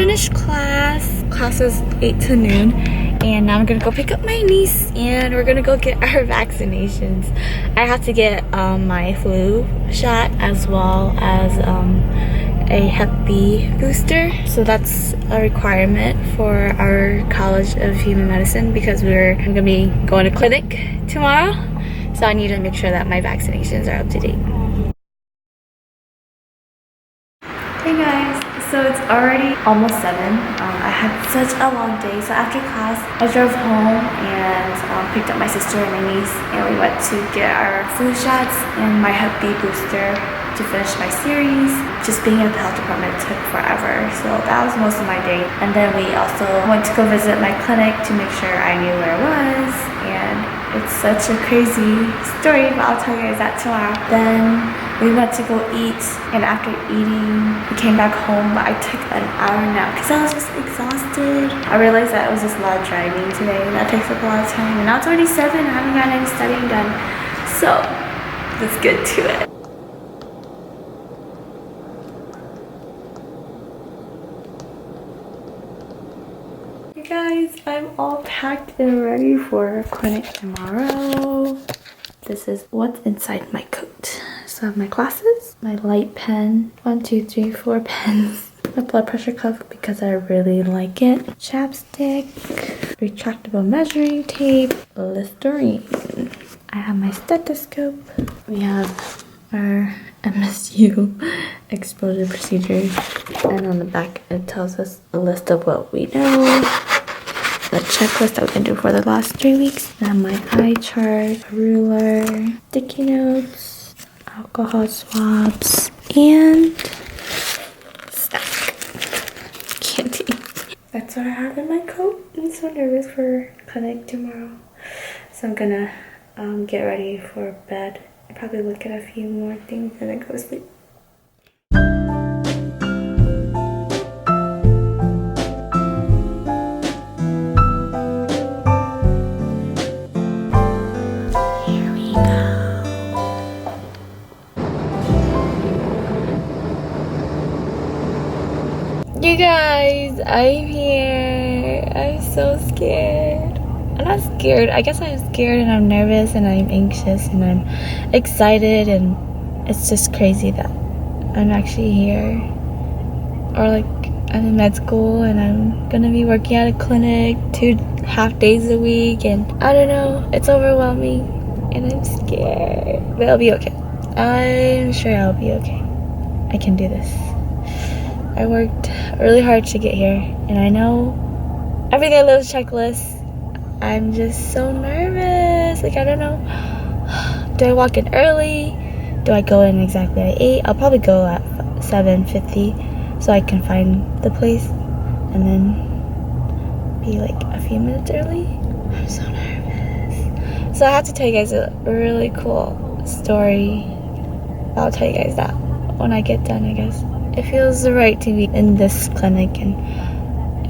finished class. Class is 8 to noon. And now I'm gonna go pick up my niece and we're gonna go get our vaccinations. I have to get my flu shot as well as a Hep B booster. So that's a requirement for our College of Human Medicine because we're gonna be going to clinic tomorrow. So I need to make sure that my vaccinations are up to date. Hey guys, so it's already almost 7. I had such a long day, so after class I drove home and picked up my sister and my niece and we went to get our flu shots and my Hep B booster to finish my series. Just being at the health department took forever, so that was most of my day. And then we also went to go visit my clinic to make sure I knew where it was, and it's such a crazy story, but I'll tell you guys that tomorrow. Then we went to go eat, and after eating, we came back home, but I took an hour nap because I was just exhausted. I realized that it was just a lot of driving today, and that takes up a lot of time. And now it's already 7, I haven't gotten any studying done. So, let's get to it. You guys, I'm all packed and ready for clinic tomorrow. This is what's inside my coat. So I have my glasses, my light pen, 1, 2, 3, 4 pens, my blood pressure cuff because I really like it, chapstick, retractable measuring tape, Listerine. I have my stethoscope. We have our MSU exposure procedure, and on the back it tells us a list of what we know. The checklist that we can do for the last 3 weeks. Then my eye chart, a ruler, sticky notes, alcohol swabs, and snack candy. That's what I have in my coat. I'm so nervous for clinic tomorrow. So I'm gonna get ready for bed. I'll probably look at a few more things and then go to sleep. You guys, I'm here. I'm so scared. I'm not scared. I guess I'm scared and I'm nervous and I'm anxious and I'm excited, and it's just crazy that I'm actually here. Or like I'm in med school and I'm gonna be working at a clinic 2 half days a week, and I don't know, it's overwhelming and I'm scared. But it'll be okay. I'm sure I'll be okay. I can do this. I worked really hard to get here, and I know everything on those checklists. I'm just so nervous. Like, I don't know. Do I walk in early? Do I go in exactly at 8? I'll probably go at 7:50 so I can find the place and then be like a few minutes early. I'm so nervous. So I have to tell you guys a really cool story. I'll tell you guys that when I get done, I guess. It feels right to be in this clinic, and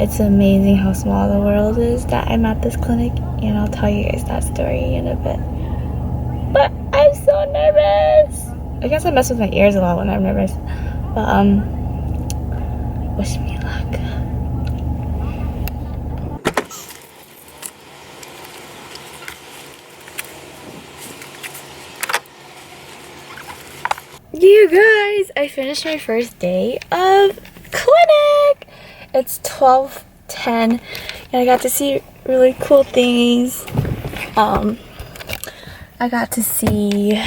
it's amazing how small the world is that I'm at this clinic, and I'll tell you guys that story in a bit. But I'm so nervous. I guess I mess with my ears a lot when I'm nervous. But wish me luck. You guys, I finished my first day of clinic. It's 12:10 and I got to see really cool things. I got to see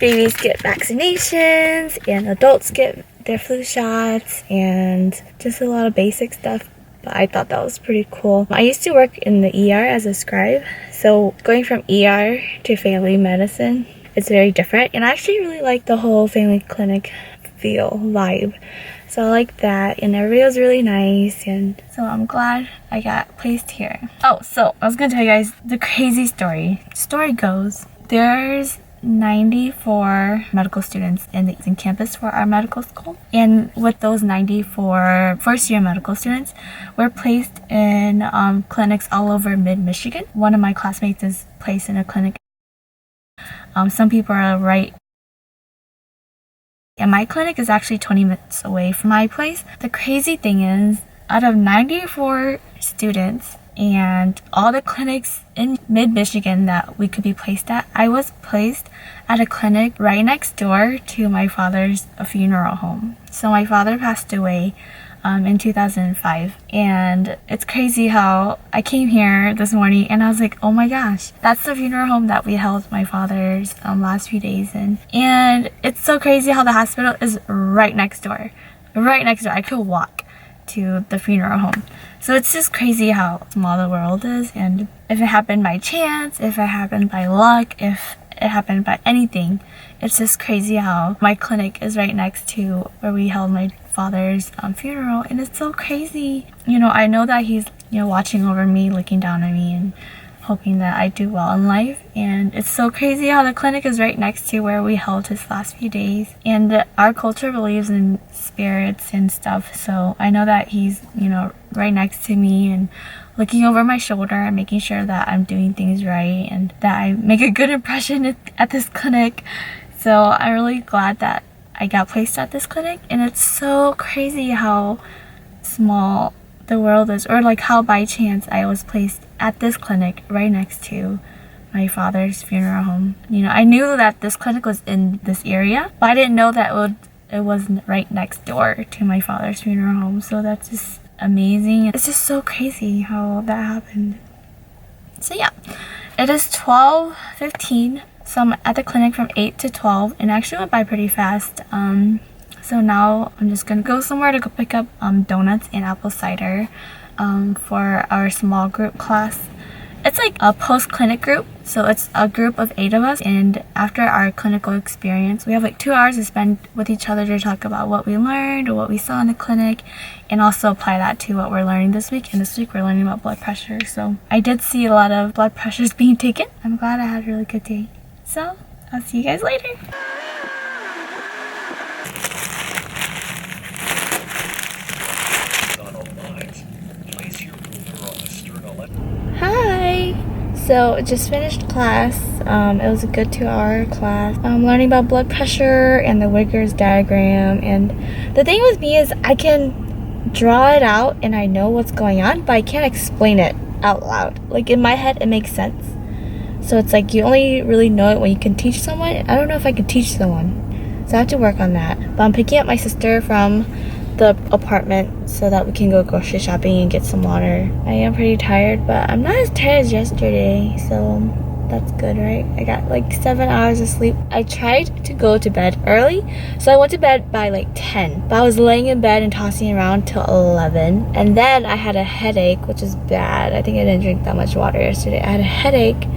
babies get vaccinations and adults get their flu shots and just a lot of basic stuff. But I thought that was pretty cool. I used to work in the ER as a scribe, so going from ER to family medicine, it's very different, and I actually really like the whole family clinic feel vibe. So I like that, and everybody was really nice, and so I'm glad I got placed here. Oh, so I was gonna tell you guys the crazy story. Story goes, there's 94 medical students in campus for our medical school, and with those 94 first-year medical students, we're placed in clinics all over mid-Michigan. One of my classmates is placed in a clinic. Some people are right. And my clinic is actually 20 minutes away from my place. The crazy thing is, out of 94 students and all the clinics in mid-Michigan that we could be placed at, I was placed at a clinic right next door to my father's funeral home. So my father passed away in 2005, and it's crazy how I came here this morning and I was like, oh my gosh, that's the funeral home that we held my father's last few days in. And it's so crazy how the hospital is right next door. I could walk to the funeral home. So it's just crazy how small the world is, and if it happened by chance, if it happened by luck, if it happened by anything, it's just crazy how my clinic is right next to where we held my father's funeral. And it's so crazy. You know, I know that he's, you know, watching over me, looking down on me and hoping that I do well in life. And it's so crazy how the clinic is right next to where we held his last few days. And our culture believes in spirits and stuff, so I know that he's, you know, right next to me and looking over my shoulder and making sure that I'm doing things right and that I make a good impression at this clinic. So I'm really glad that I got placed at this clinic. And it's so crazy how small the world is, or like how by chance I was placed at this clinic right next to my father's funeral home. You know, I knew that this clinic was in this area, but I didn't know that it was right next door to my father's funeral home. So that's just amazing. It's just so crazy how that happened. So yeah, it is 12:15. So I'm at the clinic from 8 to 12, and it actually went by pretty fast. So now I'm just gonna go somewhere to go pick up donuts and apple cider for our small group class. It's like a post-clinic group, so it's a group of 8 of us, and after our clinical experience, we have like 2 hours to spend with each other to talk about what we learned or what we saw in the clinic, and also apply that to what we're learning this week. And this week we're learning about blood pressure, so I did see a lot of blood pressures being taken. I'm glad I had a really good day. So I'll see you guys later. Hi! So just finished class. It was a good 2-hour class. Learning about blood pressure and the Wigger's diagram. And the thing with me is I can draw it out and I know what's going on, but I can't explain it out loud. Like in my head it makes sense. So it's like you only really know it when you can teach someone. I don't know if I can teach someone, so I have to work on that. But I'm picking up my sister from the apartment so that we can go grocery shopping and get some water. I am pretty tired, but I'm not as tired as yesterday, so that's good, right? I got like 7 hours of sleep. I tried to go to bed early, so I went to bed by like 10, but I was laying in bed and tossing around till 11, and then I had a headache, which is bad. I think I didn't drink that much water yesterday. I had a headache,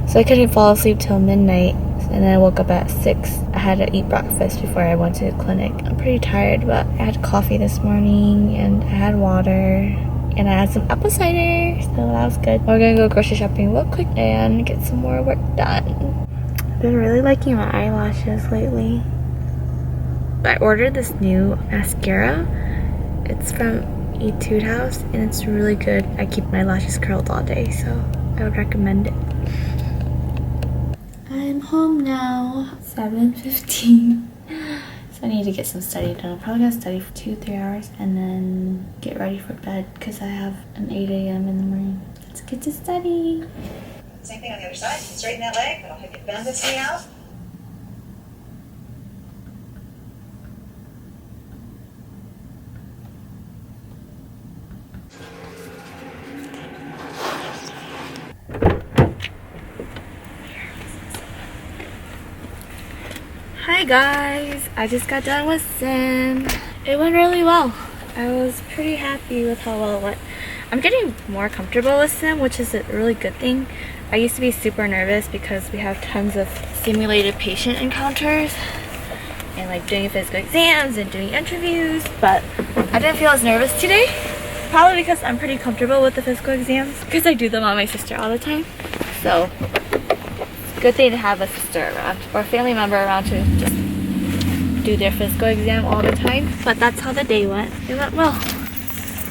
so I couldn't fall asleep till midnight, and then I woke up at 6. I had to eat breakfast before I went to the clinic. I'm pretty tired, but I had coffee this morning, and I had water, and I had some apple cider, so that was good. We're gonna go grocery shopping real quick and get some more work done. I've been really liking my eyelashes lately. I ordered this new mascara. It's from Etude House, and it's really good. I keep my lashes curled all day, so I would recommend it. I'm home now, 7:15. So I need to get some study done. I'm probably gonna study for 2-3 hours and then get ready for bed because I have an 8 a.m. in the morning. Let's get to study. Same thing on the other side. Straighten that leg. That'll help you bend this knee out. Hi guys, I just got done with sim. It went really well. I was pretty happy with how well it went. I'm getting more comfortable with sim, which is a really good thing. I used to be super nervous because we have tons of simulated patient encounters and like doing physical exams and doing interviews, but I didn't feel as nervous today. Probably because I'm pretty comfortable with the physical exams because I do them on my sister all the time. So good thing to have a sister around or a family member around to just do their physical exam all the time. But that's how the day went. It went well,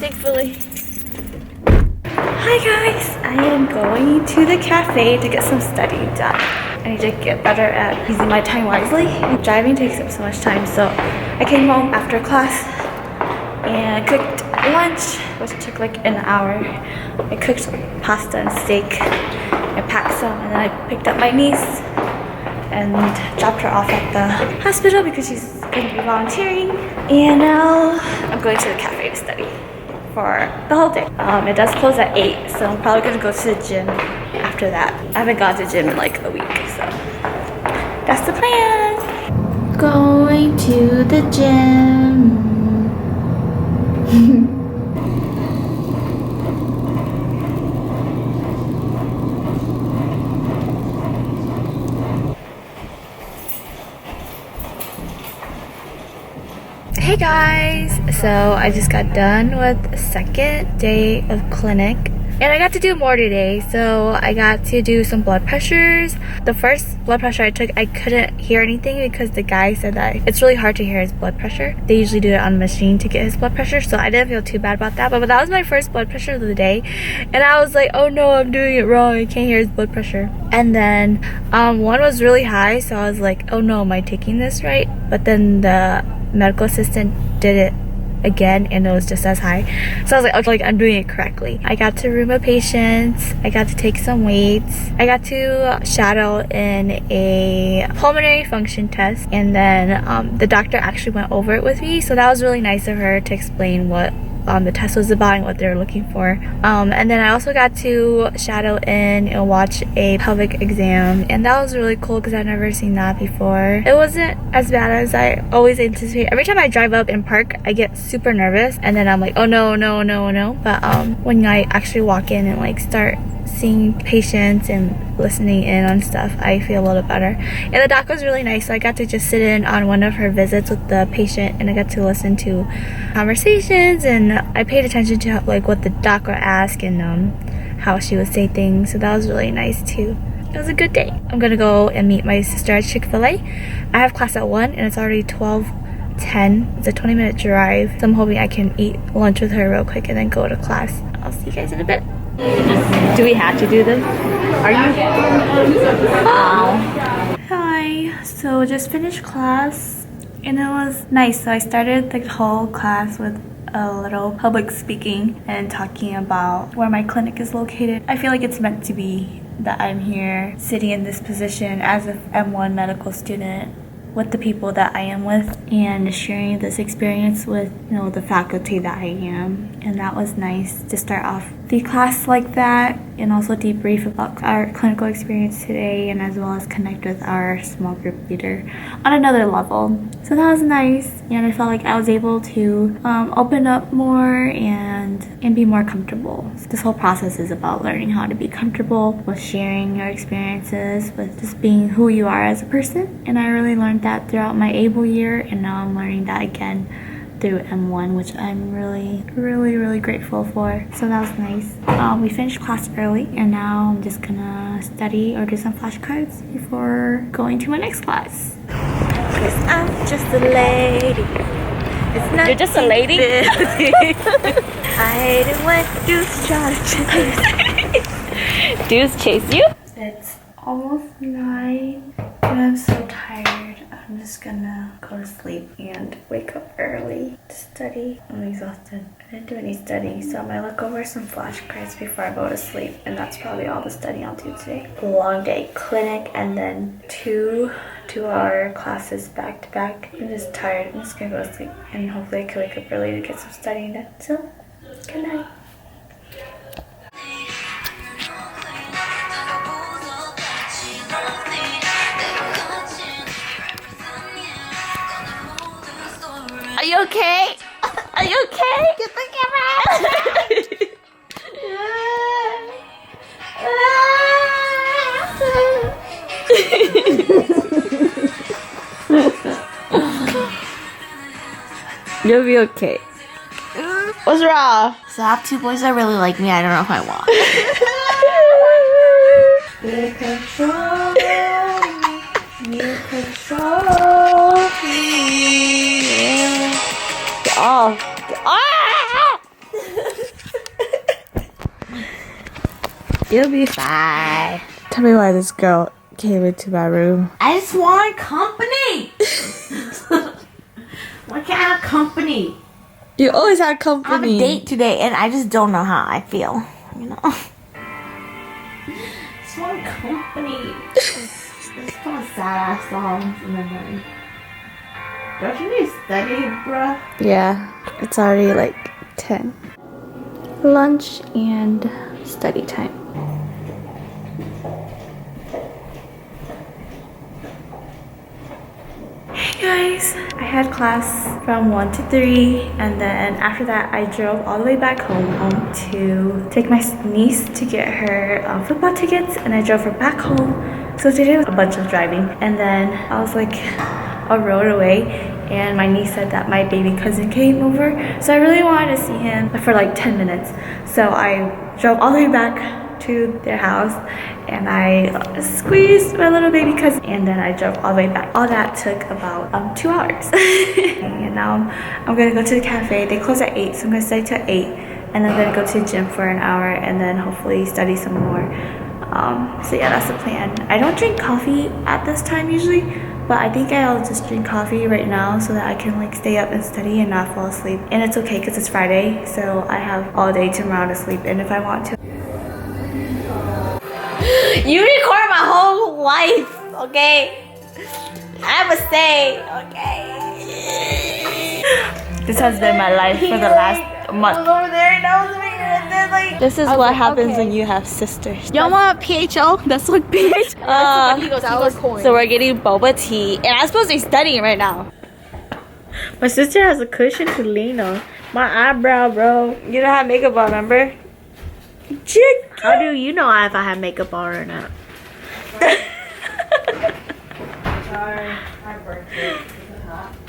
thankfully. Hi guys, I am going to the cafe to get some study done. I need to get better at using my time wisely. Driving takes up so much time, so I came home after class and cooked lunch, which took like an hour. I cooked pasta and steak. I packed some, and then I picked up my niece and dropped her off at the hospital because she's going to be volunteering. And now I'm going to the cafe to study for the whole day. It does close at 8, so I'm probably going to go to the gym after that. I haven't gone to the gym in like a week, so that's the plan. Going to the gym. Hey guys! So I just got done with the second day of clinic and I got to do more today. So I got to do some blood pressures. The first blood pressure I took, I couldn't hear anything because the guy said that it's really hard to hear his blood pressure. They usually do it on a machine to get his blood pressure, so I didn't feel too bad about that. But that was my first blood pressure of the day and I was like, oh no, I'm doing it wrong. I can't hear his blood pressure. And then one was really high, so I was like, oh no, am I taking this right? But then the medical assistant did it again and it was just as high, so I was like, okay, like I'm doing it correctly. I got to room a patient, I got to take some weights, I got to shadow in a pulmonary function test, and then the doctor actually went over it with me, so that was really nice of her to explain what the test was about and what they were looking for. And then I also got to shadow in and watch a pelvic exam, and that was really cool because I've never seen that before. It wasn't as bad as I always anticipate. Every time I drive up and park, I get super nervous and then I'm like, oh no, no, no, no. But when I actually walk in and like start seeing patients and listening in on stuff, I feel a little better. And the doc was really nice, so I got to just sit in on one of her visits with the patient and I got to listen to conversations, and I paid attention to like what the doc would ask and how she would say things, so that was really nice too. It was a good day. I'm gonna go and meet my sister at Chick-fil-A. I have class at 1 and it's already 12:10. It's a 20-minute drive, so I'm hoping I can eat lunch with her real quick and then go to class. I'll see you guys in a bit. Do we have to do this? Are you? Wow. Hi. So just finished class and it was nice. So I started the whole class with a little public speaking and talking about where my clinic is located. I feel like it's meant to be that I'm here sitting in this position as an M1 medical student with the people that I am with and sharing this experience with, you know, the faculty that I am. And that was nice to start off the class like that and also debrief about our clinical experience today and as well as connect with our small group leader on another level. So that was nice, and I felt like I was able to open up more and be more comfortable. So this whole process is about learning how to be comfortable with sharing your experiences, with just being who you are as a person. And I really learned that throughout my ABLE year, and now I'm learning that again through M1, which I'm really grateful for. So that was nice. We finished class early and now I'm just gonna study or do some flashcards before going to my next class. Cause I'm just a lady. It's not. You're just a lady? I didn't want Deuce try to chase. Deuce chase you? It's almost 9 and I'm so tired. I'm just gonna go to sleep and wake up early to study. I'm exhausted. I didn't do any studying, so I'm gonna look over some flashcards before I go to sleep, and that's probably all the studying I'll do today. Long day, clinic, and then two 2-hour classes back to back. I'm just tired. I'm just gonna go to sleep, and hopefully I can wake up early to get some studying done. So, good night. Are you okay? Are you okay? Get the camera out. You'll be okay. What's wrong? So I have 2 boys that really like me. I don't know if I want. You control me. You control me. Oh. Ah! You'll be fine. Tell me why this girl came into my room. I just want company. What kind of company? You always had I have a company. date today, and I just don't know how I feel. You know. Just want company. It's kind of sad ass songs, and then like, don't you need to study, bruh? Yeah, it's already like 10. Lunch and study time. Hey guys, I had class from 1 to 3, and then after that I drove all the way back home to take my niece to get her football tickets, and I drove her back home. So today was a bunch of driving, and then I was like a road away, and my niece said that my baby cousin came over, so I really wanted to see him for like 10 minutes. So I drove all the way back to their house, and I squeezed my little baby cousin, and then I drove all the way back. All that took about 2 hours. And now I'm gonna go to the cafe. They close at 8, so I'm gonna stay till 8, and then I'm gonna go to the gym for an hour, and then hopefully study some more. So yeah, that's the plan. I don't drink coffee at this time usually, but I think I'll just drink coffee right now so that I can like stay up and study and not fall asleep. And it's okay because it's Friday, so I have all day tomorrow to sleep in if I want to. You record my whole life, okay? I have a say, okay? This has been my life for the last month. Over there knows me, and then like. This is what happens when you have sisters. Y'all want PHL? That's like PHL. So we're getting boba tea, and I'm supposed to be studying right now. My sister has a cushion to lean on. My eyebrow, bro. You don't have makeup on, remember? Chick. How do you know if I have makeup on or not? Sorry, my birthday.